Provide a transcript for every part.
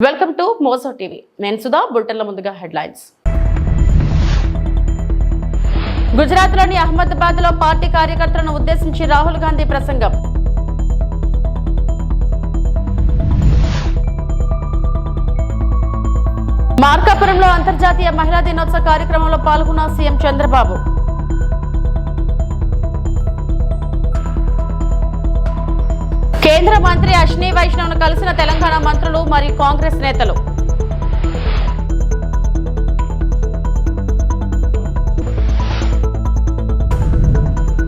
Welcome to Mojo TV. నేను సుధా. బులెటిన్ల ముందుగా headlines. గుజరాత్లోని అహ్మదాబాద్లో పార్టీ కార్యకర్తలను ఉద్దేశించి రాహుల్ గాంధీ ప్రసంగం. మార్కాపురంలో అంతర్జాతీయ మహిళా దినోత్సవ కార్యక్రమంలో పాల్గొన్న సీఎం చంద్రబాబు. కేంద్ర మంత్రి అశ్విని వైష్ణవ్ను కలిసిన తెలంగాణ మంత్రులు మరియు కాంగ్రెస్ నేతలు.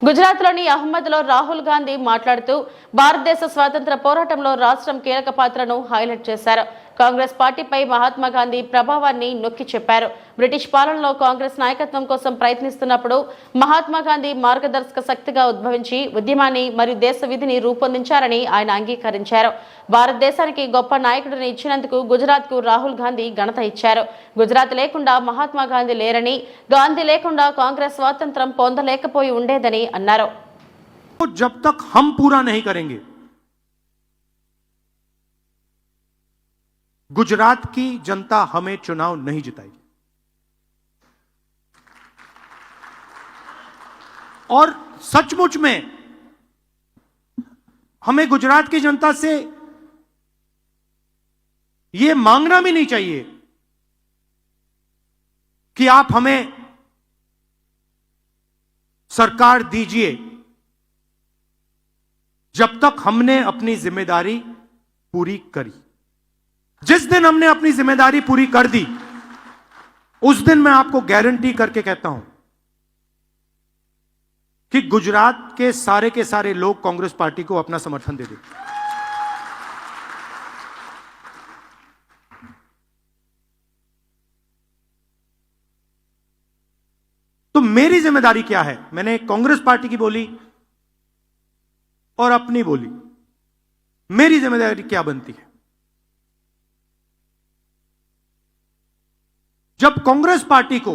గుజరాత్లోని అహ్మద్లో రాహుల్ గాంధీ మాట్లాడుతూ భారతదేశ స్వాతంత్ర పోరాటంలో రాష్ట్రం కీలక పాత్రను హైలైట్ చేశారు. కాంగ్రెస్ పార్టీపై మహాత్మా గాంధీ ప్రభావాన్ని నొక్కి చెప్పారు. బ్రిటిష్ పాలనలో కాంగ్రెస్ నాయకత్వం కోసం ప్రయత్నిస్తున్నప్పుడు మహాత్మా గాంధీ మార్గదర్శక శక్తిగా ఉద్భవించి ఉద్యమాన్ని మరియు దేశ విధిని రూపొందించారని ఆయన అంగీకరించారు. భారతదేశానికి గొప్ప నాయకుడిని ఇచ్చినందుకు గుజరాత్కు రాహుల్ గాంధీ ఘనత ఇచ్చారు. గుజరాత్ లేకుండా మహాత్మా గాంధీ లేరని, గాంధీ లేకుండా కాంగ్రెస్ స్వాతంత్రం పొందలేకపోయి ఉండేదని అన్నారు. जब तक हम पूरा नहीं करेंगे, गुजरात की जनता हमें चुनाव नहीं जिताएगी. और सचमुच में हमें गुजरात की जनता से यह मांगना भी नहीं चाहिए कि आप हमें सरकार दीजिए, जब तक हमने अपनी जिम्मेदारी पूरी करी. जिस दिन हमने अपनी जिम्मेदारी पूरी कर दी, उस दिन मैं आपको गारंटी करके कहता हूं कि गुजरात के सारे लोग कांग्रेस पार्टी को अपना समर्थन दे देंगे. तो मेरी जिम्मेदारी क्या है? मैंने कांग्रेस पार्टी की बोली और अपनी बोली. मेरी जिम्मेदारी क्या बनती है? जब कांग्रेस पार्टी को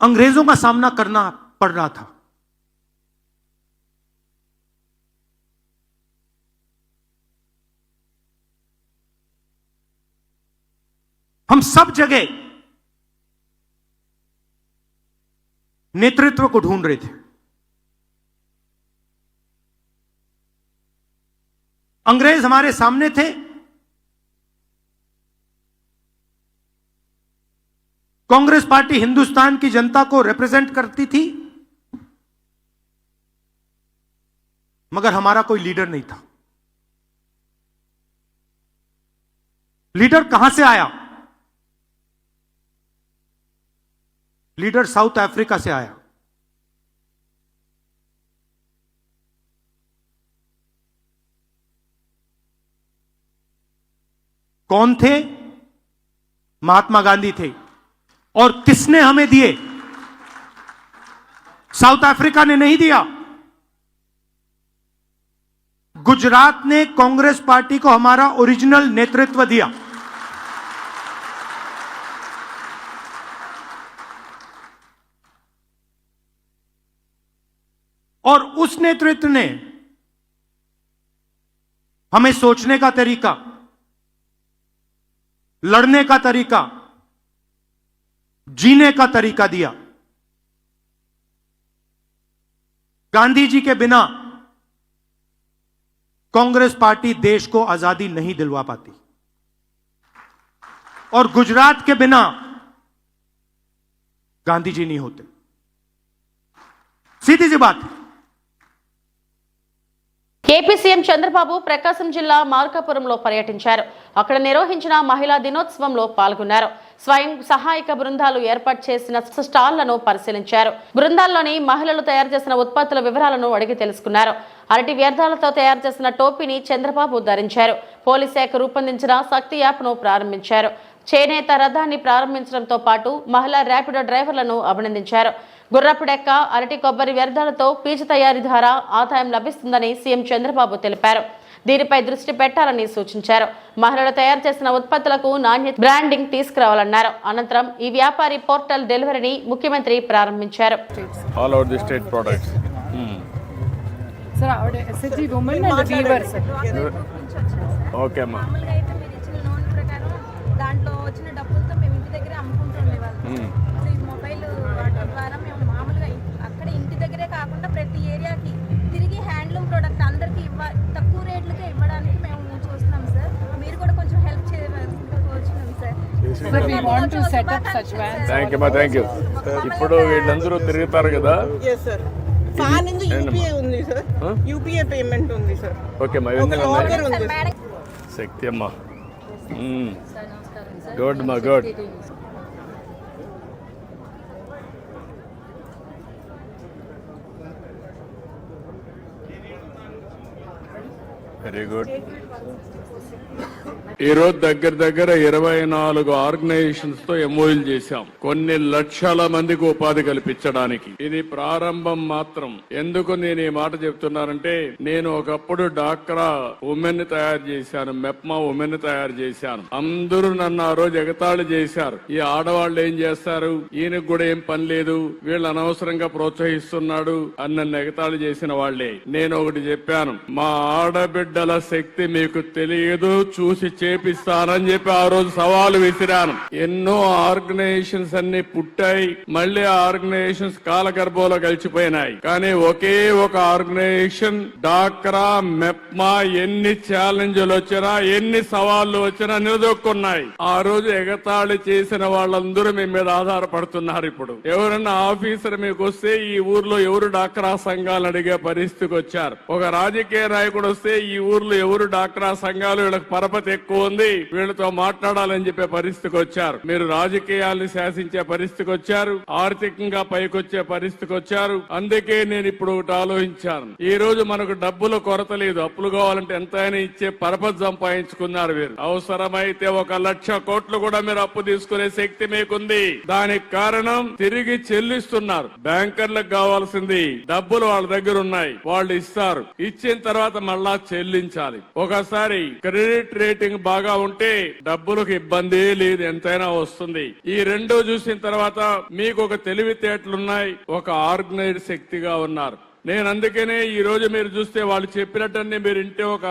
अंग्रेजों का सामना करना पड़ रहा था, हम सब जगह नेतृत्व को ढूंढ रहे थे. अंग्रेज हमारे सामने थे, कांग्रेस पार्टी हिंदुस्तान की जनता को रिप्रेजेंट करती थी, मगर हमारा कोई लीडर नहीं था. लीडर कहां से आया? लीडर साउथ अफ्रीका से आया. कौन थे? महात्मा गांधी थे. और किसने हमें दिए? साउथ अफ्रीका ने नहीं दिया. गुजरात ने कांग्रेस पार्टी को हमारा ओरिजिनल नेतृत्व दिया. और उस नेतृत्व ने हमें सोचने का तरीका, लड़ने का तरीका, जीने का तरीका दिया. गांधी जी के बिना कांग्रेस पार्टी देश को आजादी नहीं दिलवा पाती, और गुजरात के बिना गांधी जी नहीं होते. सीधी सी बात. ఏపీ సీఎం చంద్రబాబు ప్రకాశం జిల్లా మార్కాపురంలో పర్యటించారు. అక్కడ నిర్వహించిన మహిళా దినోత్సవంలో పాల్గొన్నారు. స్వయం సహాయక బృందాలు ఏర్పాటు చేసిన స్టాళ్లను పరిశీలించారు. బృందాల్లోని మహిళలు తయారు చేసిన ఉత్పత్తుల వివరాలను అడిగి తెలుసుకున్నారు. అరటి వ్యర్థాలతో తయారు చేసిన టోపీని చంద్రబాబు ధరించారు. పోలీస్ శాఖ రూపొందించిన శక్తి యాప్ను ప్రారంభించారు. చేనేత రథాన్ని ప్రారంభించడంతో పాటు మహిళా ర్యాపిడో డ్రైవర్లను అభినందించారు. గుర్రపు డెక్క, అరటి కొబ్బరి వ్యర్థాలతో పీచు తయారీ ద్వారా ఆదాయం లభిస్తుందని సీఎం చంద్రబాబు తెలిపారు. దీనిపై దృష్టి పెట్టాలని సూచించారు. మహిళలు తయారు చేసిన ఉత్పత్తులకు నాణ్యత బ్రాండింగ్ తీసుకురావాలన్నారు. అనంతరం ఈ వ్యాపారి పోర్టల్ డెలివరీని ముఖ్యమంత్రి ప్రారంభించారు. సార్ ఆవిడ SHG women and weaver sir. Okay అమ్మా. మామూలుగా అయితే మీరు ఇచ్చిన లోన్ ప్రకారం దాంట్లో వచ్చిన డబ్బులతో మేము ఇంటి దగ్గరే అమ్ముకుంటూ ఉండేవాళ్ళం. ఇప్పుడు ఈ మొబైల్ వాటి ద్వారా మేము మామూలుగా అక్కడ ఇంటి దగ్గరే కాకుండా ప్రతి ఏరియాకి తిరిగి హ్యాండ్లూమ్ ప్రోడక్ట్ అందరికీ తక్కువ రేట్లకే ఇవ్వడానికి మేము చూస్తున్నాం సార్. మీరు కూడా కొంచెం హెల్ప్ చేయవలసిందిగా కోరుచున్నాం sir. Sir, we want to set up such vans. Thank you అమ్మా, థ్యాంక్ యూ. ఇప్పుడు వీళ్ళందరూ తిరుగుతారు కదా. Yes sir. ఫాన్ ఉంది, యూపీఐ ఉంది సార్. యూపీఐ పేమెంట్ ఉంది సార్. ఓకే అమ్మా, ఒక లాకర్ ఉంది సార్. మేడం శక్తి అమ్మా. గుడ్ అమ్మా, గుడ్. Very good. ఈరోజు దగ్గర 24 ఆర్గనైజేషన్స్ తో ఎంఓయూలు చేశాం, కొన్ని లక్షల మందికి ఉపాధి కల్పించడానికి. ఇది ప్రారంభం మాత్రం. ఎందుకు నేను ఈ మాట చెప్తున్నానంటే, నేను ఒకప్పుడు డాక్రా ఉమెన్ తయారు చేశాను, మెప్మా ఉమెన్ తయారు చేశాను. అందరూ నన్ను ఆ రోజు ఎగతాళి చేశారు. ఈ ఆడవాళ్ళు ఏం చేస్తారు, ఈయనకు కూడా ఏం పని లేదు, వీళ్ళు అనవసరంగా ప్రోత్సహిస్తున్నాడు అని నన్ను ఎగతాళి చేసిన వాళ్లే. నేను ఒకటి చెప్పాను, మా ఆడబిడ్డల శక్తి మీకు తెలియదు, చూసి చేపిస్తానని చెప్పి ఆ రోజు సవాలు విసిరాను. ఎన్నో ఆర్గనైజేషన్స్ అన్ని పుట్టాయి, మళ్ళీ ఆర్గనైజేషన్స్ కాలగర్భంలో కలిసిపోయినాయి. కానీ ఒకే ఒక ఆర్గనైజేషన్ డాక్రా మెప్మా ఎన్ని ఛాలెంజ్లు వచ్చినా, ఎన్ని సవాళ్లు వచ్చినా నిలదొక్కున్నాయి. ఆ రోజు ఎగతాళి చేసిన వాళ్ళందరూ మీ మీద ఆధారపడుతున్నారు. ఇప్పుడు ఎవరన్నా ఆఫీసర్ మీకు వస్తే ఈ ఊర్లో ఎవరు డాక్రా సంఘాలు అడిగే పరిస్థితికి వచ్చారు. ఒక రాజకీయ నాయకుడు వస్తే ఈ ఊర్లో ఎవరు డాక్రా సంఘాలు, వీళ్ళకి పరపతి ఎక్కువ ఉంది, వీళ్ళతో మాట్లాడాలని చెప్పే పరిస్థితికి వచ్చారు. మీరు రాజకీయాల్ని శాసించే పరిస్థితికి వచ్చారు, ఆర్థికంగా పైకొచ్చే పరిస్థితికి వచ్చారు. అందుకే నేను ఇప్పుడు ఒకటి ఆలోచించాను. ఈ రోజు మనకు డబ్బుల కొరత లేదు, అప్పులు కావాలంటే ఎంతైనా ఇచ్చే పరపతి సంపాదించుకున్నారు మీరు. అవసరమైతే 1,00,000 కోట్లు కూడా మీరు అప్పు తీసుకునే శక్తి మీకుంది. దానికి కారణం తిరిగి చెల్లిస్తున్నారు. బ్యాంకర్లకు కావాల్సింది డబ్బులు వాళ్ళ దగ్గర ఉన్నాయి, వాళ్ళు ఇస్తారు. ఇచ్చిన తర్వాత మళ్ళా చెల్లించాలి. ఒకసారి క్రెడిట్ రేటింగ్ బాగా ఉంటే డబ్బులకు ఇబ్బంది లేదు, ఎంతైనా వస్తుంది. ఈ రెండో చూసిన తర్వాత మీకు ఒక తెలివితేటలున్నాయి, ఒక ఆర్గనైజ్డ్ శక్తిగా ఉన్నారు. నేను అందుకనే ఈ రోజు మీరు చూస్తే వాళ్ళు చెప్పినట్టన్నీ మీరు ఇంటే ఒక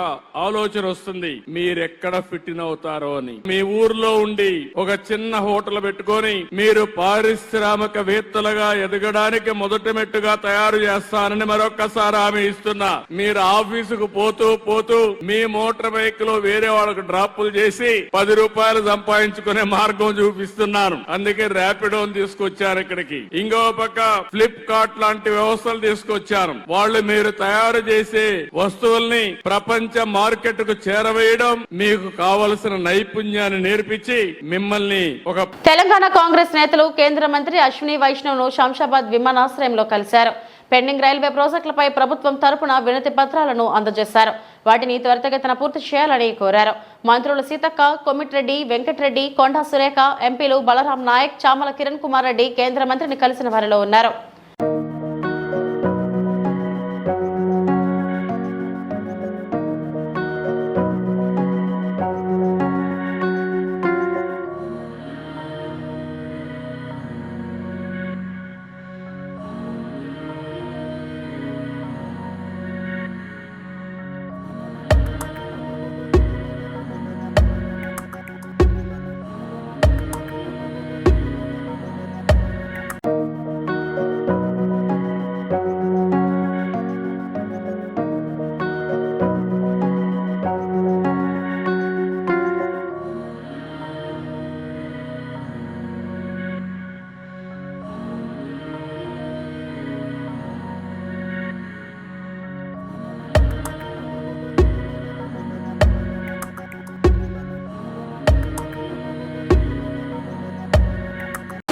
ఆలోచన వస్తుంది, మీరెక్కడ ఫిట్ ఇన్ అవుతారో అని. మీ ఊర్లో ఉండి ఒక చిన్న హోటల్ పెట్టుకొని మీరు పారిశ్రామికవేత్తలుగా ఎదగడానికి మొదటి మెట్టుగా తయారు చేస్తానని మరొక్కసారి హామీ ఇస్తున్నా. మీరు ఆఫీసుకు పోతూ మీ మోటార్ బైక్ లో వేరే వాళ్ళకు డ్రాపులు చేసి 10 రూపాయలు సంపాదించుకునే మార్గం చూపిస్తున్నాను. అందుకే ర్యాపిడో తీసుకొచ్చారు ఇక్కడికి. ఇంకో పక్క ఫ్లిప్కార్ట్ లాంటి వ్యవస్థలు తీసుకొచ్చారు. వాళ్ళు మీరు తయారు చేసే వస్తువుల్ని ప్రపంచ మార్కెట్ కు చేరవేయడం, మీకు కావలసిన నైపుణ్యాన్ని నేర్పించి మిమ్మల్ని ఒక. తెలంగాణ కాంగ్రెస్ నేతలు కేంద్ర మంత్రి అశ్విని వైష్ణవ్ ను శంషాబాద్ విమానాశ్రయంలో కలిశారు. పెండింగ్ రైల్వే ప్రాజెక్టులపై ప్రభుత్వం తరపున వినతి పత్రాలను అందజేశారు. వాటిని త్వరితగతిన పూర్తి చేయాలని కోరారు. మంత్రులు సీతక్క, కొమిటిరెడ్డి, వెంకటరెడ్డి, కొండా సురేఖ, ఎంపీలు బలరాం నాయక్, చామల కిరణ్ కుమార్ రెడ్డి కేంద్ర మంత్రిని కలిసిన వారిలో ఉన్నారు.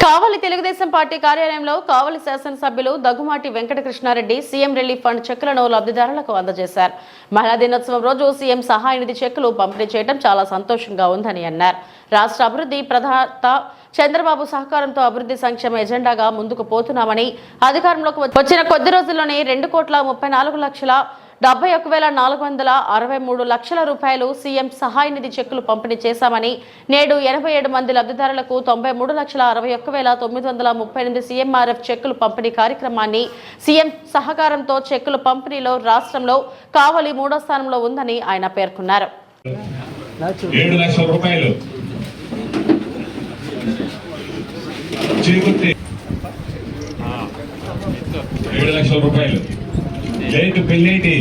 కావలి తెలుగుదేశం పార్టీ కార్యాలయంలో కావలి శాసనసభ్యులు Daggumati Venkatakrishna Reddy CM relief fund చెక్కులను లబ్ధిదారులకు అందజేశారు. మహిళా దినోత్సవం రోజు సీఎం సహాయ నిధి చెక్కులు పంపిణీ చేయడం చాలా సంతోషంగా ఉందని అన్నారు. రాష్ట్ర అభివృద్ధి ప్రదాత చంద్రబాబు సహకారంతో అభివృద్ధి సంక్షేమ ఎజెండాగా ముందుకు పోతున్నామని, అధికారంలోకి వచ్చిన కొద్ది రోజుల్లోనే 2,34,00,000 71,463 లక్షల రూపాయలు సీఎం సహాయ నిధి చెక్కులు పంపిణీ చేశామని, నేడు 87 మంది లబ్ధిదారులకు 93,61,938 సీఎంఆర్ఎఫ్ చెక్కులు పంపిణీ కార్యక్రమాన్ని సీఎం సహకారంతో చెక్కుల పంపిణీలో రాష్ట్రంలో కావలి 3వ స్థానంలో ఉందని ఆయన పేర్కొన్నారు. 7 లక్షల రూపాయలు చేకూర్చి 7 లక్షల రూపాయలు జైతు పెళ్ళేటి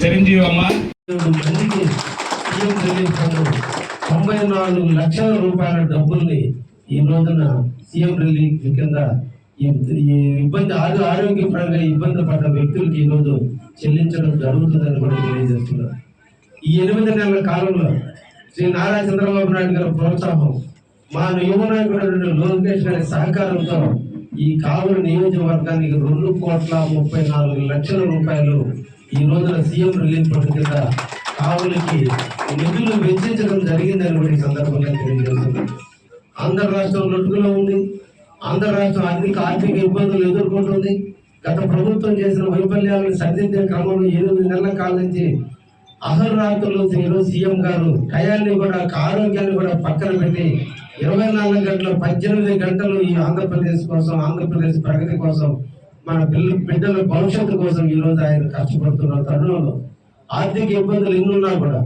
చిరంజీవి అమ్మ 94 లక్షల రూపాయల డబ్బుల్ని ఈ రోజున సీఎం రిలీఫ్ కింద ఆరోగ్యపరంగా ఇబ్బంది పడ్డ వ్యక్తులకి ఈ రోజు చెల్లించడం జరుగుతుందని కూడా తెలియజేస్తున్నారు. ఈ 8 నెలల కాలంలో శ్రీ నారా చంద్రబాబు నాయుడు గారి ప్రోత్సాహం, మా యువ నాయకుడు లోకేష్ గారి సహకారంతో ఈ కావలి నియోజకవర్గానికి 2,34 లక్షల రూపాయలు ఈ రోజున సీఎం రిలీఫ్ ఫండ్ కింద కావలికి నిధులు వెచ్చించడం జరిగిందని కూడా ఈ సందర్భంగా తెలియజేస్తున్నారు. ఆంధ్ర రాష్ట్రం లొట్టుకులో ఉంది. ఆంధ్ర రాష్ట్రం ఆర్థిక ఇబ్బందులు ఎదుర్కొంటుంది. గత ప్రభుత్వం చేసిన వైఫల్యాలను సరిదిద్దే క్రమంలో 8 నెలల కాలం నుంచి అహర్రాత్రులు ఈరోజు సీఎం గారు టయాన్ని కూడా ఆరోగ్యాన్ని కూడా పక్కన పెట్టి 24 గంటలు 18 గంటలు ఈ ఆంధ్రప్రదేశ్ కోసం, ఆంధ్రప్రదేశ్ ప్రగతి కోసం, మన బిడ్డల భవిష్యత్తు కోసం ఈ రోజు ఆయన కష్టపడుతున్న తరుణంలో ఆర్థిక ఇబ్బందులు ఎన్నున్నా కూడా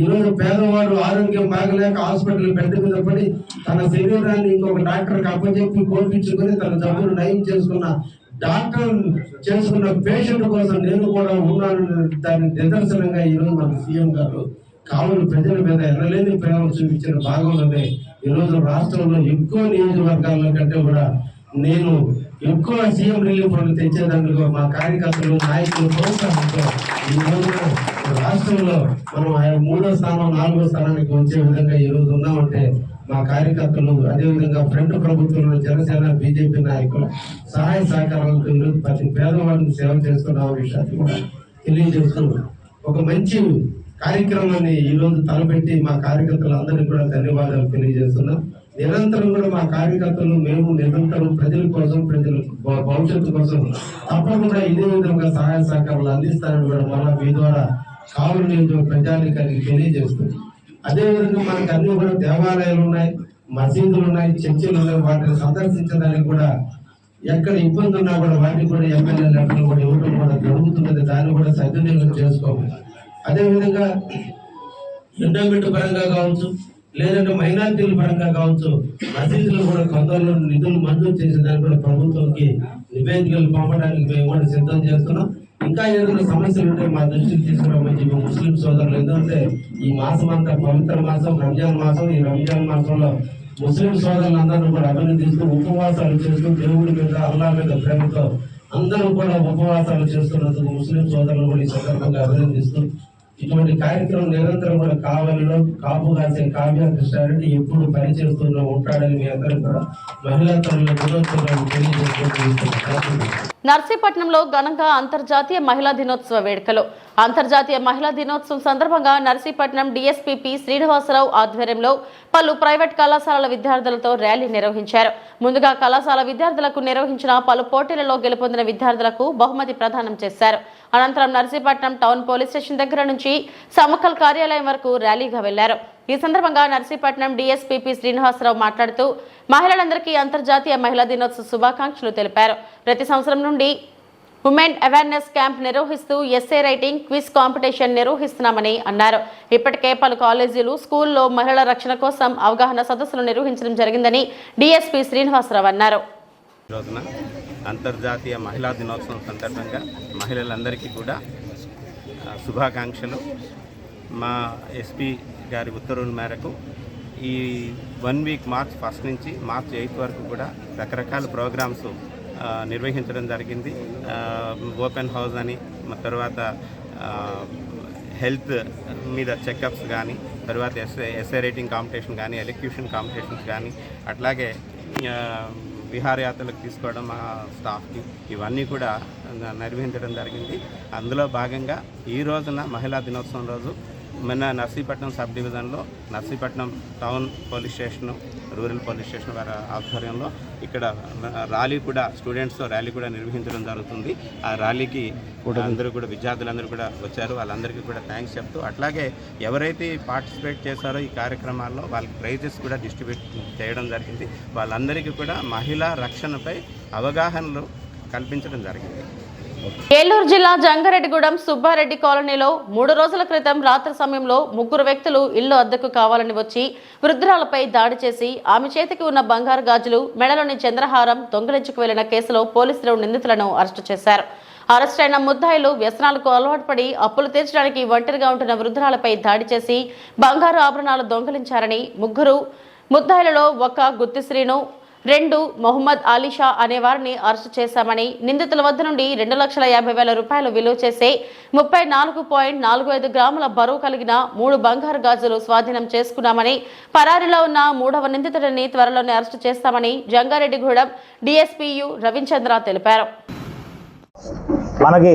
ఈ రోజు పేదవాడు ఆరోగ్యం బాగలేక హాస్పిటల్ బెడ్ మీద పడి తన శరీరాన్ని ఇంకొక డాక్టర్కి అప్పచెప్పి కోపించుకొని తన జబ్బును నయం చేసుకున్న డాక్టర్ చేసుకున్న పేషెంట్ కోసం నేను కూడా ఉన్నాను. దాని నిదర్శనంగా ఈరోజు మన సీఎం గారు కావలి ప్రజల మీద ఎనలేని ప్రేమ చూపించిన భాగంలోనే ఈరోజు రాష్ట్రంలో ఎక్కువ నియోజకవర్గాల కంటే కూడా నేను ఎక్కువ సీఎం రిలీఫ్ ఫండ్ తెచ్చేదానికి మా కార్యకర్తలు, నాయకులు ప్రోత్సాహంతో ఈ రోజున రాష్ట్రంలో మనం 3వ స్థానం 4వ స్థానానికి వచ్చే విధంగా ఈ రోజు ఉన్నామంటే మా కార్యకర్తలు, అదేవిధంగా ఫ్రంట్ ప్రభుత్వంలో జనసేన, బీజేపీ నాయకులు సహాయ సహకారాలతో ఈరోజు ప్రతి పేదవాడిని సేవ చేస్తున్న విషయాన్ని కూడా తెలియజేస్తూ ఒక మంచి కార్యక్రమాన్ని ఈ రోజు తలపెట్టి మా కార్యకర్తలు అందరికీ కూడా ధన్యవాదాలు తెలియజేస్తున్నాం. నిరంతరం కూడా మా కార్యకర్తలు మేము నిరంతరం ప్రజల కోసం, ప్రజల భవిష్యత్తు కోసం తప్పకుండా ఇదే విధంగా సహాయ సహకారాలు అందిస్తానని కూడా మళ్ళా మీ ద్వారా కావలి నియోజకవర్గ ప్రజానికానికి తెలియజేస్తుంది. అదేవిధంగా మనకు అన్ని కూడా దేవాలయాలు ఉన్నాయి, మసీదులు ఉన్నాయి, చర్చిలు ఉన్నాయి. వాటిని సందర్శించడానికి కూడా ఎక్కడ ఇబ్బంది ఉన్నా కూడా వాటికి కూడా ఎమ్మెల్యే లెక్కలు కూడా ఇవ్వడం కూడా జరుగుతున్నది. దాన్ని కూడా సద్వినియోగం చేసుకోవాలి. అదేవిధంగా ఎండోమెంట్ పరంగా కావచ్చు, లేదంటే మైనారిటీల పరంగా కావచ్చు, మసీదులు కూడా కొందరు నిధులు మంజూరు చేసేదానికి కూడా ప్రభుత్వంకి నివేదికలు పంపడానికి మేము కూడా సిద్ధం చేస్తున్నాం. ఇంకా ఏదైనా సమస్యలు ఉంటే మా దృష్టికి తీసుకురామని ముస్లిం సోదరులు, ఎందుకంటే ఈ మాసం అంతా పవిత్ర మాసం, రంజాన్ మాసం. ఈ రంజాన్ మాసంలో ముస్లిం సోదరులందరూ కూడా అభినందిస్తూ ఉపవాసాలు చేస్తూ దేవుడి మీద, అల్లా మీద ప్రేమతో అందరూ కూడా ఉపవాసాలు చేస్తున్నందుకు ముస్లిం సోదరులు కూడా ఈ సందర్భంగా అభినందిస్తూ ఇటువంటి కార్యక్రమం నిరంతరం కూడా కావలిలో కాపు కాసే కావ్య కృష్ణారెడ్డి ఎప్పుడు పనిచేస్తూనే ఉంటాడని మీ అందరూ కూడా మహిళా తల్లుల దినోత్సవాన్ని తెలియజేసుకుంటూ నర్సీపట్నంలో ఘనంగా అంతర్జాతీయ మహిళా దినోత్సవ వేడుకలు. అంతర్జాతీయ మహిళా దినోత్సవం సందర్భంగా నర్సీపట్నం డీఎస్పీ శ్రీనివాసరావు ఆధ్వర్యంలో పలు ప్రైవేట్ కళాశాలల విద్యార్థులతో ర్యాలీ నిర్వహించారు. ముందుగా కళాశాల విద్యార్థులకు నిర్వహించిన పలు పోటీలలో గెలుపొందిన విద్యార్థులకు బహుమతి ప్రదానం చేశారు. అనంతరం నర్సీపట్నం టౌన్ పోలీస్ స్టేషన్ దగ్గర నుంచి సమకల్ కార్యాలయం వరకు ర్యాలీగా వెళ్లారు. ఈ సందర్భంగా నర్సీపట్నం డీఎస్పీ శ్రీనివాసరావు మాట్లాడుతూ మహిళలందరికీ అంతర్జాతీయ మహిళా దినోత్సవ శుభాకాంక్షలు తెలిపారు. ప్రతి సంవత్సరం నుండి ఉమెన్ అవేర్నెస్ క్యాంప్ నిర్వహిస్తూ ఎస్ఏ రైటింగ్ క్విజ్ కాంపిటీషన్ నిర్వహిస్తున్నామని అన్నారు. ఇప్పటికే పలు కాలేజీలు, స్కూల్లో మహిళల రక్షణ కోసం అవగాహన సదస్సులు నిర్వహించడం జరిగిందని డీఎస్పీ శ్రీనివాసరావు అన్నారు. రోజున అంతర్జాతీయ మహిళా దినోత్సవం సందర్భంగా మహిళలందరికీ కూడా శుభాకాంక్షలు. మా ఎస్పీ గారి ఉత్తర్వుల మేరకు ఈ 1 వీక్ మార్చ్ 1 నుంచి మార్చ్ 8 వరకు కూడా రకరకాల ప్రోగ్రామ్స్ నిర్వహించడం జరిగింది. ఓపెన్ హౌస్ అని, తర్వాత హెల్త్ మీద చెకప్స్ కానీ, తర్వాత ఎస్ఏ రైటింగ్ కాంపిటీషన్ కానీ, ఎలక్యూషన్ కాంపిటీషన్స్ కానీ, అట్లాగే విహారయాత్రలకు తీసుకోవడం మా స్టాఫ్కి, ఇవన్నీ కూడా నిర్వహించడం జరిగింది. అందులో భాగంగా ఈ రోజున మహిళా దినోత్సవం రోజు మన నర్సీపట్నం సబ్ డివిజన్లో Narsipatnam town police station, rural police station వారి ఆధ్వర్యంలో ఇక్కడ ర్యాలీ కూడా, స్టూడెంట్స్తో ర్యాలీ కూడా నిర్వహించడం జరుగుతుంది. ఆ ర్యాలీకి అందరూ కూడా, విద్యార్థులందరూ కూడా వచ్చారు. వాళ్ళందరికీ కూడా థ్యాంక్స్ చెప్తూ, అట్లాగే ఎవరైతే పార్టిసిపేట్ చేశారో ఈ కార్యక్రమాల్లో వాళ్ళకి ప్రైజెస్ కూడా డిస్ట్రిబ్యూట్ చేయడం జరిగింది. వాళ్ళందరికీ కూడా మహిళా రక్షణపై అవగాహనలు కల్పించడం జరిగింది. ఏలూరు జిల్లా జంగారెడ్డిగూడెం సుబ్బారెడ్డి కాలనీలో 3 రోజుల క్రితం రాత్రి సమయంలో 3 వ్యక్తులు ఇల్లు అద్దెకు కావాలని వచ్చి వృద్ధురాలపై దాడి చేసి ఆమె చేతికి ఉన్న బంగారు గాజులు, మెడలోని చంద్రహారం దొంగిలించుకు వెళ్లిన కేసులో పోలీసులు నిందితులను అరెస్టు చేశారు. అరెస్ట్ అయిన ముద్దాయిలు వ్యసనాలకు అలవాటు పడి అప్పులు తీర్చడానికి ఒంటరిగా ఉంటున్న వృద్ధురాలపై దాడి చేసి బంగారు ఆభరణాలు దొంగిలించారని, 3 ముద్దాయిలలో ఒక గుత్తిశ్రీను, 2 మొహమ్మద్ అలీషా అనే వారిని అరెస్టు చేశామని, నిందితుల వద్ద నుండి 2,50,000 రూపాయలు విలువ చేసే 34.45 గ్రాముల బరువు కలిగిన 3 బంగారు గాజులు స్వాధీనం చేసుకున్నామని, పరారీలో ఉన్న 3వ నిందితుడిని త్వరలోనే అరెస్టు చేస్తామని జంగారెడ్డిగూడెం డిఎస్పీయు రవిచంద్ర తెలిపారు. మనకి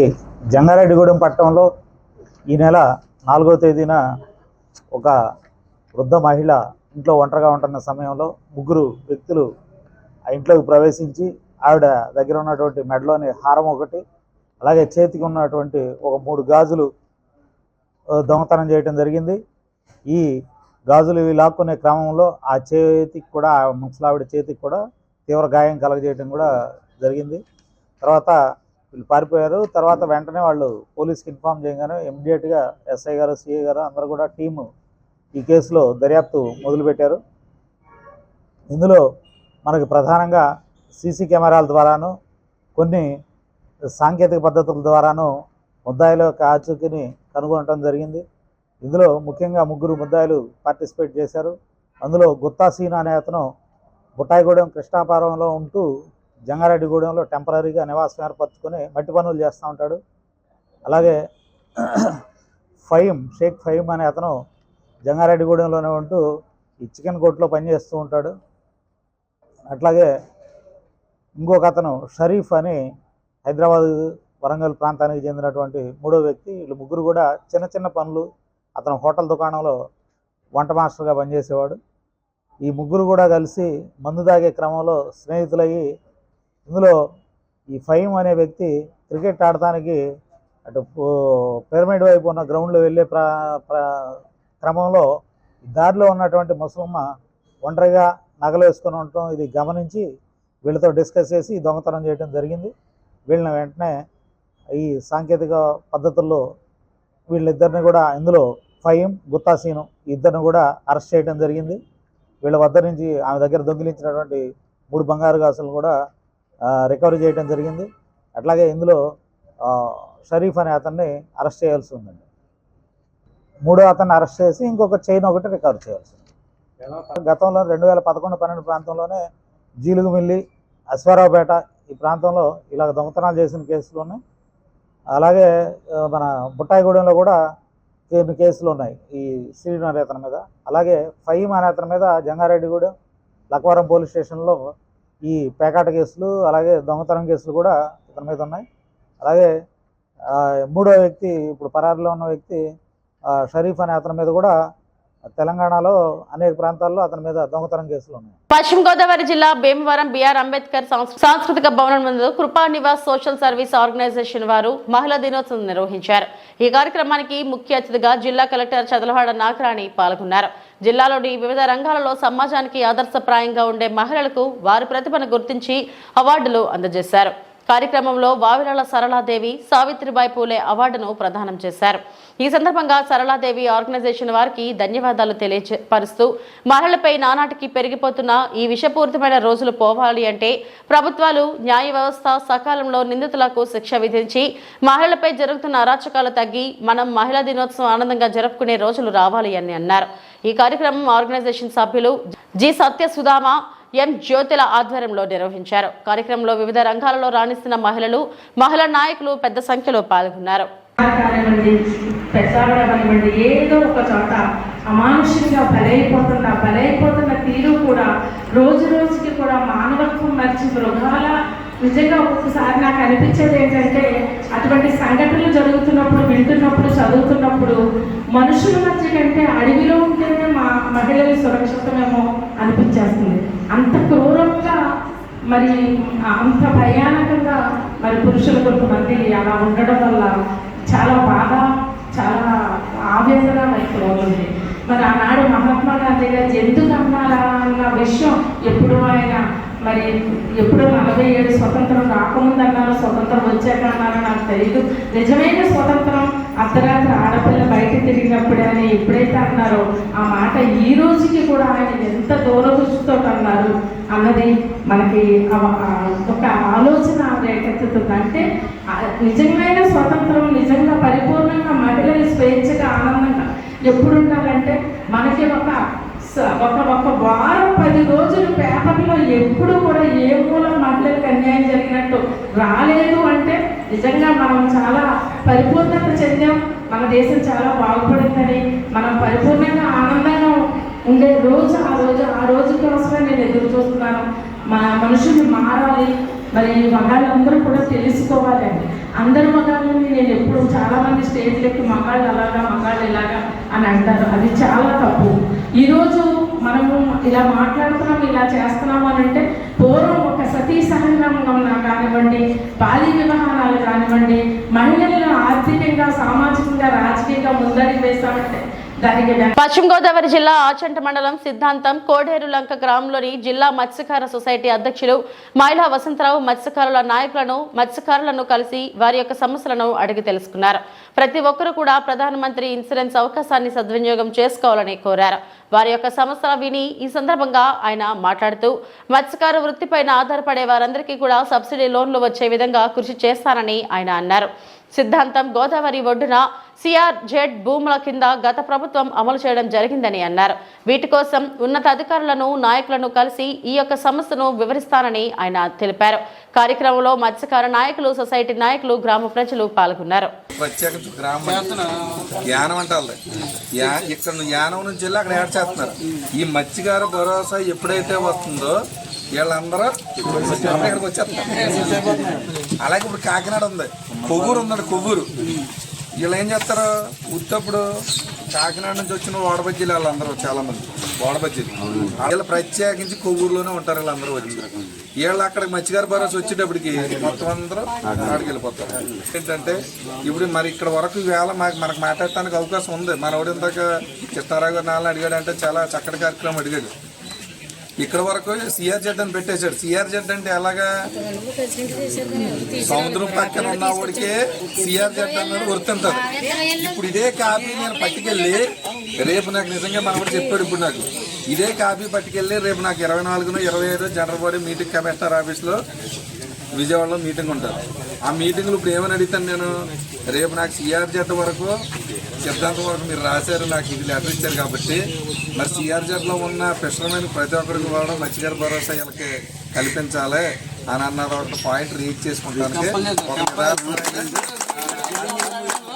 జంగారెడ్డిగూడెం పట్టణంలో ఈ నెల 4వ తేదీన ఒక వృద్ధ మహిళ ఇంట్లో ఒంటరిగా ఉంటున్న సమయంలో 3 వ్యక్తులు ఆ ఇంట్లోకి ప్రవేశించి ఆవిడ దగ్గర ఉన్నటువంటి మెడలోని హారం ఒకటి, అలాగే చేతికి ఉన్నటువంటి ఒక 3 గాజులు దొంగతనం చేయడం జరిగింది. ఈ గాజులు ఇవి లాక్కునే క్రమంలో ఆ చేతికి కూడా, ఆ ముసలావిడ చేతికి కూడా తీవ్ర గాయం కలగజేయడం కూడా జరిగింది. తర్వాత వీళ్ళు పారిపోయారు. తర్వాత వెంటనే వాళ్ళు పోలీస్కి ఇన్ఫామ్ చేయగానే ఇమ్మీడియట్గా ఎస్ఐ గారు, సిఐ గారు అందరూ కూడా టీము ఈ కేసులో దర్యాప్తు మొదలుపెట్టారు. ఇందులో మనకు ప్రధానంగా సీసీ కెమెరాల ద్వారాను, కొన్ని సాంకేతిక పద్ధతుల ద్వారాను ముద్దాయిల యొక్క ఆచూకీని కనుగొనడం జరిగింది. ఇందులో ముఖ్యంగా 3 ముద్దాయిలు పార్టిసిపేట్ చేశారు. అందులో గుత్తాసీన్ అనే అతను బుట్టాయిగూడెం కృష్ణాపురంలో ఉంటూ జంగారెడ్డిగూడెంలో టెంపరీగా నివాసం ఏర్పరచుకొని మట్టి పనులు చేస్తూ ఉంటాడు. అలాగే షేక్ ఫహీం అనే అతను జంగారెడ్డిగూడెంలోనే ఉంటూ ఈ చికెన్ కొట్లో పనిచేస్తూ ఉంటాడు. అట్లాగే ఇంకొక అతను షరీఫ్ అని హైదరాబాద్, వరంగల్ ప్రాంతానికి చెందినటువంటి 3వ వ్యక్తి. వీళ్ళు 3 కూడా చిన్న చిన్న పనులు, అతను హోటల్ దుకాణంలో వంట మాస్టర్గా పనిచేసేవాడు. ఈ 3 కూడా కలిసి మందు తాగే క్రమంలో స్నేహితులయ్యి, ఇందులో ఈ ఫహీం అనే వ్యక్తి క్రికెట్ ఆడటానికి అటు పిరమిడ్ వైపు ఉన్న గ్రౌండ్లో వెళ్ళే క్రమంలో దారిలో ఉన్నటువంటి ముసలమ్మ ఒంటరిగా నగలు వేసుకొని ఉండటం ఇది గమనించి వీళ్ళతో డిస్కస్ చేసి దొంగతనం చేయడం జరిగింది. వీళ్ళని వెంటనే ఈ సాంకేతిక పద్ధతుల్లో వీళ్ళిద్దరిని కూడా, ఇందులో ఫహీం, గుత్తాసీను ఇద్దరిని కూడా అరెస్ట్ చేయడం జరిగింది. వీళ్ళ వద్ద నుంచి ఆమె దగ్గర దొంగిలించినటువంటి 3 బంగారు గాజులు కూడా రికవరీ చేయడం జరిగింది. అట్లాగే ఇందులో షరీఫ్ అనే అతన్ని అరెస్ట్ చేయాల్సి ఉందండి. 3వ అతన్ని అరెస్ట్ చేసి ఇంకొక చైన్ ఒకటి రికవర్ చేయాల్సి ఉంది. గతంలో 2011-12 ప్రాంతంలోనే జీలుగుమిల్లి, అశ్వారావుపేట ఈ ప్రాంతంలో ఇలా దొంగతనాలు చేసిన కేసులు ఉన్నాయి. అలాగే మన బుట్టాయిగూడెంలో కూడా కొన్ని కేసులు ఉన్నాయి ఈ శ్రీను అనే అతని మీద. అలాగే ఫహీం అనే అతని మీద జంగారెడ్డిగూడెం, లక్వరం పోలీస్ స్టేషన్లో ఈ పేకాట కేసులు, అలాగే దొంగతనం కేసులు కూడా ఇతని మీద ఉన్నాయి. అలాగే 3వ వ్యక్తి, ఇప్పుడు పరారీలో ఉన్న వ్యక్తి షరీఫ్ అనే అతని మీద కూడా తెలంగాణలో అనేక ప్రాంతాల్లో అతని మీద దొంగతనం కేసులు ఉన్నాయి. పశ్చిమ గోదావరి జిల్లా భీమవరం బిఆర్ అంబేద్కర్ సాంస్కృతిక భవనం ముందు కృపా నివాస్ సోషల్ సర్వీస్ ఆర్గనైజేషన్ వారు మహిళా దినోత్సవం నిర్వహించారు. ఈ కార్యక్రమానికి ముఖ్య అతిథిగా జిల్లా కలెక్టర్ చదలవాడ నాగరాణి పాల్గొన్నారు. జిల్లాలోని వివిధ రంగాలలో సమాజానికి ఆదర్శప్రాయంగా ఉండే మహిళలకు వారి ప్రతిభను గుర్తించి అవార్డులు అందజేశారు. కార్యక్రమంలో వావిలాల సరళాదేవి సావిత్రిబాయి పూలే అవార్డును ప్రదానం చేశారు. ఈ సందర్భంగా సరళాదేవి ఆర్గనైజేషన్ వారికి ధన్యవాదాలు తెలియపరుస్తూ మహిళలపై నానాటికి పెరిగిపోతున్న ఈ విషపూరితమైన రోజులు పోవాలి అంటే ప్రభుత్వాలు, న్యాయ వ్యవస్థ సకాలంలో నిందితులకు శిక్ష విధించి మహిళలపై జరుగుతున్న అరాచకాలు తగ్గి మనం మహిళా దినోత్సవం ఆనందంగా జరుపుకునే రోజులు రావాలి అని అన్నారు. ఈ కార్యక్రమం ఆర్గనైజేషన్ సభ్యులు జి సత్యసుధామ, ఎం జ్యోతిల ఆధ్వర్యంలో నిర్వహించారు. కార్యక్రమంలో వివిధ రంగాలలో రాణిస్తున్న మహిళా నాయకులు పెద్ద సంఖ్యలో పాల్గొన్నారు. ఏదో ఒక చోట అమానుషంగా బలైపోతున్న తీరు కూడా రోజు రోజుకి కూడా మానవత్వం మర్చి మృగాల నిజంగా ఒక్కొక్కసారి నాకు అనిపించేది ఏంటంటే, అటువంటి సంఘటనలు జరుగుతున్నప్పుడు, వింటున్నప్పుడు, చదువుతున్నప్పుడు మనుషుల మధ్య కంటే అడవిలో ఉంటేనే మా మహిళలు సురక్షితమేమో అనిపించేస్తుంది. అంత క్రూరంగా మరి అంత భయానకంగా మరి పురుషులు కొంతమంది అలా ఉండడం వల్ల చాలా బాధ, చాలా ఆవేదన వ్యక్తమవుతుంది. మరి ఆనాడు మహాత్మా గాంధీ గారు ఎందుకు అన్నారా అన్న విషయం ఎప్పుడు ఆయన మరి ఎప్పుడో 47 స్వతంత్రం రాకముందు అన్నారు, స్వతంత్రం వచ్చాక అన్నారో నాకు తెలియదు. నిజమైన స్వతంత్రం అర్ధరాత్రి ఆడపిల్ల బయట తిరిగినప్పుడే అని ఎప్పుడైతే అన్నారో ఆ మాట ఈ రోజుకి కూడా ఆయన ఎంత దూరదృష్టితో అన్నారు అన్నది మనకి ఒక ఆలోచన రేకెత్తుతుంది. అంటే నిజమైన స్వతంత్రం, నిజంగా పరిపూర్ణంగా మహిళలు స్వేచ్ఛగా ఆనందంగా ఎప్పుడు ఉండాలంటే మనకి ఒక వారం 10 రోజులు పేపర్లో ఎప్పుడు కూడా ఏ మూల మహిళలకు అన్యాయం జరిగినట్టు రాలేదు అంటే నిజంగా మనం చాలా పరిపూర్ణత చెందాం, మన దేశం చాలా బాగుపడిందని, మనం పరిపూర్ణంగా ఆనందంగా ఉండే రోజు ఆ రోజు కోసమే నేను ఎదురు చూస్తున్నాను. మనుషులు మారాలి, మరి మగాళ్ళందరూ కూడా తెలుసుకోవాలండి. అందరు మగాళ్ళని నేను ఎప్పుడు చాలామంది స్టేజ్లకి మగాళ్ళు అలాగా మగాళ్ళు ఇలాగా అని అంటారు, అది చాలా తప్పు. ఈరోజు మనము ఇలా మాట్లాడుతున్నాం, ఇలా చేస్తున్నాము అని అంటే పూర్వం ఒక సతీ సహగమనం కానివ్వండి, బాల్య వివాహాలు కానివ్వండి, మహిళలను ఆర్థికంగా, సామాజికంగా, రాజకీయంగా ముందడుగు వేస్తామంటే పశ్చిమ గోదావరి జిల్లా ఆచంట మండలం సిద్ధాంతం కోడేరు లంక గ్రామంలోని జిల్లా మత్స్యకార సొసైటీ అధ్యక్షులు మహిళా వసంతరావు మత్స్యకారులను కలిసి వారి యొక్క సమస్యలను అడిగి తెలుసుకున్నారు. ప్రతి ఒక్కరూ కూడా ప్రధానమంత్రి ఇన్సూరెన్స్ అవకాశాన్ని సద్వినియోగం చేసుకోవాలని కోరారు. వారి యొక్క సమస్యలు విని ఈ సందర్భంగా ఆయన మాట్లాడుతూ మత్స్యకార వృత్తిపైన ఆధారపడే వారందరికీ కూడా సబ్సిడీ లోన్లు వచ్చే విధంగా కృషి చేస్తానని ఆయన అన్నారు. సిద్ధాంతం గోదావరి ఒడ్డున సిఆర్జెడ్ భూముల కింద గత ప్రభుత్వం అమలు చేయడం జరిగిందని అన్నారు. వీటి కోసం ఉన్నత అధికారులను, నాయకులను కలిసి ఈ యొక్క సమస్యను వివరిస్తానని ఆయన తెలిపారు. కార్యక్రమంలో మత్స్యకార నాయకులు, సొసైటీ నాయకులు, గ్రామ ప్రజలు పాల్గొన్నారు. ప్రత్యేకించి యానం అంటారు, ఇక్కడ యానం నుంచి వెళ్ళి అక్కడ యాడ్ చేస్తున్నారు. ఈ మత్స్యకార భరోసా ఎప్పుడైతే వస్తుందో వీళ్ళందరూ ఇక్కడికి వచ్చేస్తున్నారు. అలాగే ఇప్పుడు కాకినాడ ఉంది, కొవ్వూరు ఉందండి, కొవ్వూరు. వీళ్ళు ఏం చేస్తారు, ఉత్తప్పుడు కాకినాడ నుంచి వచ్చిన వాడబజ్జీలు వాళ్ళందరూ చాలా మంది వాడబజ్జీలు వీళ్ళు ప్రత్యేకించి కొవ్వూరులోనే ఉంటారు. వీళ్ళందరూ వచ్చి వీళ్ళు అక్కడికి మత్స్యకార భరోసా వచ్చేటప్పటికి మొత్తం అందరూ ఆడికి వెళ్ళిపోతారు. ఏంటంటే ఇప్పుడు మరి ఇక్కడ వరకు వేళ మనకు మాట్లాడటానికి అవకాశం ఉంది. మనోడు ఇందాక కృష్ణారావు గారు నాలుగు అడిగాడు అంటే చాలా చక్కటి కార్యక్రమం అడిగాడు. ఇక్కడ వరకు సిఆర్జెడ్ అని పెట్టేశాడు. సిఆర్జెడ్ అంటే ఎలాగా, సముద్రం పక్కన ఉన్న వాడికే సిఆర్జెడ్ అన్నది గుర్తుంటుంది. ఇప్పుడు ఇదే కాపీ నేను పట్టుకెళ్ళి రేపు నాకు నిజంగా మనవాడు చెప్పాడు, ఇప్పుడు నాకు ఇదే కాపీ పట్టుకెళ్ళి రేపు నాకు 24న 25 జనరల్ బాడీ మీటింగ్ కమిషనర్ ఆఫీస్లో విజయవాడలో మీటింగ్ ఉంటుంది. ఆ మీటింగ్లో ఇప్పుడు ఏమని అడుగుతాను నేను, రేపు నాకు సిఆర్జెడ్ వరకు సిద్ధాంతం వరకు మీరు రాశారు, నాకు ఇది లెటర్ ఇచ్చారు కాబట్టి మరి సిఆర్జెడ్లో ఉన్న ఫిషర్మెన్ ప్రతి ఒక్కరికి కూడా మత్స్యకార భరోసా వీళ్ళకి కల్పించాలి అని అన్నది ఒక పాయింట్ రీచ్ చేసుకుంటానికి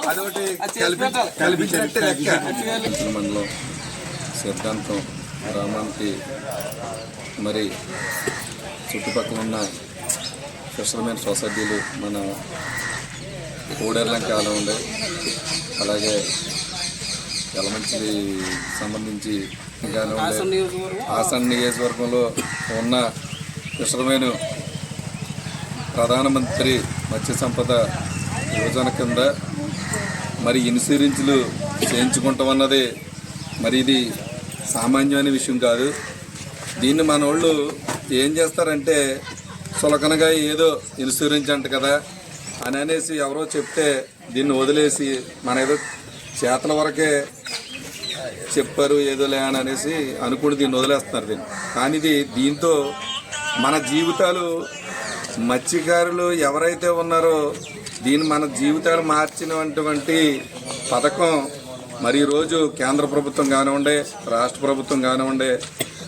అదొకటి కల్పించినట్టే లెక్క. మండలం సిద్ధాంతం గ్రామానికి మరి చుట్టుపక్కల ఉన్న ఫిషర్మెన్ సొసైటీలు మన కోడేర్లంక అలా ఉండే, అలాగే యలమంచిలి సంబంధించి ఇంకానే ఉండే హాసన్ నియోజకవర్గంలో ఉన్న ఫిషర్మెన్ ప్రధానమంత్రి మత్స్య సంపద యోజన కింద మరి ఇన్సూరెన్స్లు చేయించుకుంటామన్నది మరి ఇది సామాన్యమైన విషయం కాదు. దీన్ని మన వాళ్ళు ఏం చేస్తారంటే సులకనగా ఏదో ఇన్సూరెన్స్ అంట కదా అని అనేసి ఎవరో చెప్తే దీన్ని వదిలేసి మన ఏదో చేతల వరకే చెప్పారు ఏదోలే అని అనేసి అనుకుని దీన్ని వదిలేస్తున్నారు. కానీ దీంతో మన జీవితాలు, మత్స్యకారులు ఎవరైతే ఉన్నారో దీన్ని మన జీవితాలు మార్చినటువంటి పథకం మరి ఈరోజు కేంద్ర ప్రభుత్వం కానివ్వండి, రాష్ట్ర ప్రభుత్వం కానివ్వండి,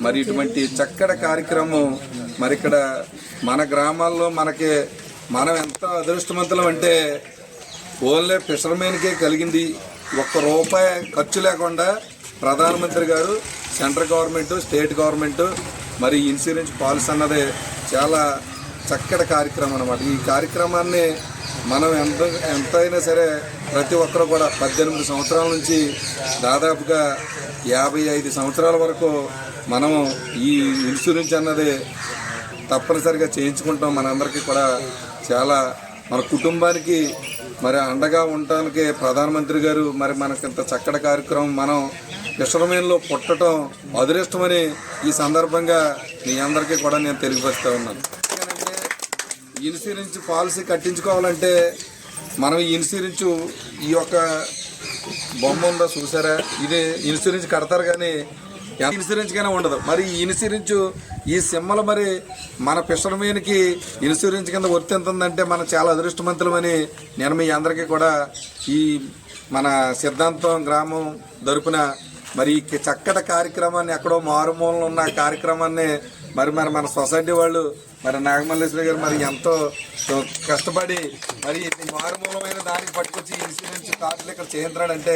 మరి ఇటువంటి చక్కటి కార్యక్రమం మరి ఇక్కడ మన గ్రామాల్లో మనం ఎంత అదృష్టవంతులం అంటే ఓన్లీ ఫిషర్మెన్కే కలిగింది. ₹1 ఖర్చు లేకుండా ప్రధానమంత్రి గారు, సెంట్రల్ గవర్నమెంట్, స్టేట్ గవర్నమెంట్ మరి ఇన్సూరెన్స్ పాలసీ అన్నది చాలా చక్కటి కార్యక్రమం అన్నమాట. ఈ కార్యక్రమాన్ని మనం ఎంతైనా సరే ప్రతి ఒక్కరు కూడా 18 సంవత్సరాల నుంచి దాదాపుగా 55 సంవత్సరాల వరకు మనము ఈ ఇన్సూరెన్స్ అన్నది తప్పనిసరిగా చేయించుకుంటాం. మనందరికీ కూడా చాలా మన కుటుంబానికి మరి అండగా ఉండటానికి ప్రధానమంత్రి గారు మరి మనకి ఇంత చక్కటి కార్యక్రమం మనం విశ్రమంలో పుట్టడం అదృష్టమని ఈ సందర్భంగా మీ అందరికీ కూడా నేను తెలియపరుస్తూ ఉన్నాను. ఇన్సూరెన్స్ పాలసీ కట్టించుకోవాలంటే మనం ఈ ఇన్సూరెన్స్ ఈ యొక్క బొమ్మ ఉందో చూసారా, ఇదే ఇన్సూరెన్స్ కడతారు కానీ ఇన్సూరెన్స్ గానే ఉండదు. మరి ఈ ఇన్సూరెన్స్ ఈ సింహలు మరి మన ఫిషర్మెన్కి ఇన్సూరెన్స్ కింద వర్తింతుందంటే మనం చాలా అదృష్టవంతులమని నేను మీ అందరికీ కూడా ఈ మన సిద్ధాంతం గ్రామం తరపున మరి ఈ చక్కటి కార్యక్రమాన్ని ఎక్కడో మారుమూలలో ఉన్న కార్యక్రమాన్ని మరి మన సొసైటీ వాళ్ళు మరి నాగమల్లేశ్వరి గారు మరి ఎంతో కష్టపడి మరి మారుమూలమైన దానికి పట్టుకొచ్చి ఇన్సూరెన్స్ కార్డులు ఇక్కడ చేయించాడంటే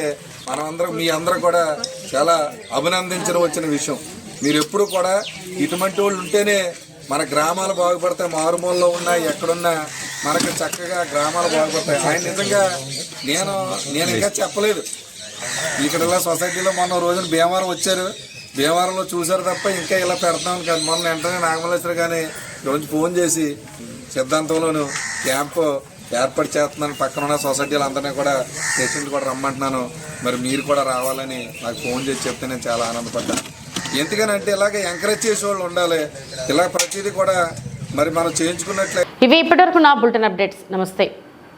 మనమందరం మీ అందరూ కూడా చాలా అభినందించవలసిన విషయం. మీరు ఎప్పుడు కూడా ఇటువంటి వాళ్ళు ఉంటేనే మన గ్రామాలు బాగుపడతాయి. మారుమూలలో ఉన్నా ఎక్కడున్నా మనకు చక్కగా గ్రామాలు బాగుపడతాయి. ఆయన నిజంగా నేను ఇంకా చెప్పలేదు. ఇక్కడ సొసైటీలో మొన్న రోజున భీమవరం వచ్చారు, భీమవరంలో చూశారు తప్ప ఇంకా ఇలా పెడతామని కాదు. మొన్న వెంటనే నాగమల్లేశ్వరి గారిని రోజు ఫోన్ చేసి సిద్ధాంతంలోను క్యాంపు ఏర్పాటు చేస్తున్నాను, పక్కన ఉన్న సొసైటీలు అందరినీ కూడా పేషెంట్ కూడా రమ్మంటున్నాను, మరి మీరు కూడా రావాలని నాకు ఫోన్ చేసి చెప్తే నేను చాలా ఆనందపడ్డాను. ఎందుకనంటే ఇలాగే ఎంకరేజ్ చేసే వాళ్ళు ఉండాలి. ఇలా ప్రతిదీ కూడా మరి మనం చేయించుకున్నట్లయితే. ఇవి ఇప్పటివరకు నా బులెటిన్ అప్డేట్స్. నమస్తే.